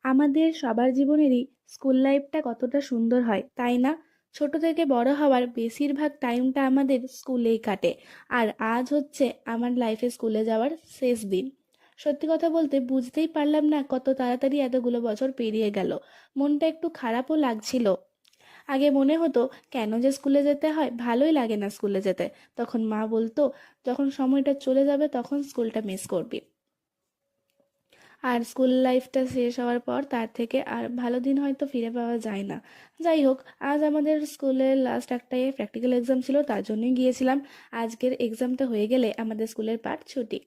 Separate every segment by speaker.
Speaker 1: আমাদের সবার জীবনেরই স্কুল লাইফটা কতটা সুন্দর হয় তাই না? ছোট থেকে বড় হওয়ার বেশিরভাগ টাইমটা আমাদের স্কুলেই কাটে। আর আজ হচ্ছে আমার লাইফে স্কুলে যাওয়ার শেষ দিন। সত্যি কথা বলতে বুঝতেই পারলাম না কত তাড়াতাড়ি এতগুলো বছর পেরিয়ে গেল। মনটা একটু খারাপও লাগছিল। আগে মনে হতো কেন যে স্কুলে যেতে হয়, ভালোই লাগে না স্কুলে যেতে। তখন মা বলতো যখন সময়টা চলে যাবে তখন স্কুলটা মিস করবি। আর স্কুল লাইফটা শেষ হওয়ার পর তার থেকে আর ভালো দিন হয়তো ফিরে পাওয়া যায় না। যাই হোক, আজ আমাদের স্কুলের লাস্ট একটাই প্র্যাকটিক্যাল এক্সাম ছিল, তার জন্যই গিয়েছিলাম। আজকের এক্সামটা হয়ে গেলে আমাদের স্কুলের পাঠ ছুটি।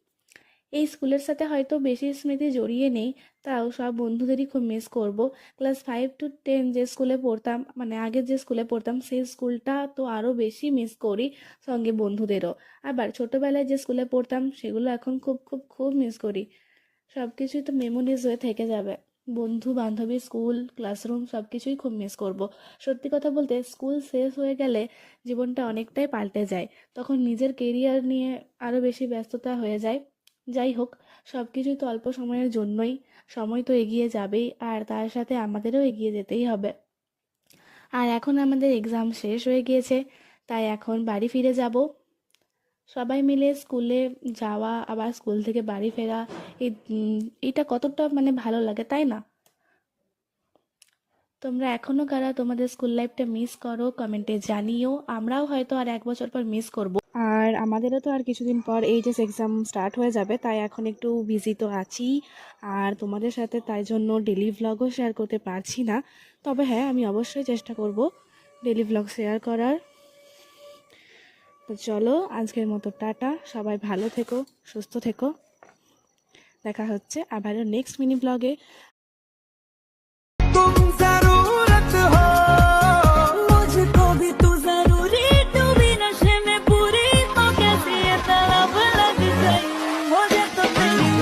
Speaker 1: এই স্কুলের সাথে হয়তো বেশি স্মৃতি জড়িয়ে নেই, তাও সব বন্ধুদেরই খুব মিস করব। ক্লাস 5 to 10 যে স্কুলে পড়তাম, মানে আগের যে স্কুলে পড়তাম সেই স্কুলটা তো আরও বেশি মিস করি, সঙ্গে বন্ধুদেরও। আবার ছোটোবেলায় যে স্কুলে পড়তাম সেগুলো এখন খুব খুব খুব মিস করি। সব কিছুই তো মেমোরিজ হয়ে থেকে যাবে। বন্ধু বান্ধবী, স্কুল, ক্লাসরুম সব কিছুই খুব মিস করব। সত্যি কথা বলতে স্কুল শেষ হয়ে গেলে জীবনটা অনেকটাই পাল্টে যায়। তখন নিজের কেরিয়ার নিয়ে আরও বেশি ব্যস্ততা হয়ে যায়। যাই হোক, সব কিছুই তো অল্প সময়ের জন্যই। সময় তো এগিয়ে যাবেই, আর তার সাথে আমাদেরও এগিয়ে যেতেই হবে। আর এখন আমাদের এক্সাম শেষ হয়ে গিয়েছে, তাই এখন বাড়ি ফিরে যাব। সবাই মিলে স্কুলে যাওয়া আবার স্কুল থেকে বাড়ি ফেরা, এই এটা কতটা মানে ভালো লাগে তাই না? তোমরা এখনো কারা তোমাদের স্কুল লাইফটা মিস করো কমেন্টে জানিও। আমরাও হয়তো আর 1 বছর পর মিস করব। আর আমাদেরও তো আর কিছুদিন পর এইচএস এক্সাম স্টার্ট হয়ে যাবে, তাই এখন একটু বিজি তো আছি। আর তোমাদের সাথে তাই জন্য ডেলি ভ্লগও শেয়ার করতে পারছি না। তবে হ্যাঁ, আমি অবশ্যই চেষ্টা করব ডেলি ভ্লগ শেয়ার করার। তো চলো, আজকের মতো টাটা, সবাই ভালো থেকো, সুস্থ থেকো। দেখা হচ্ছে আবারও নেক্সট মিনি ব্লগে।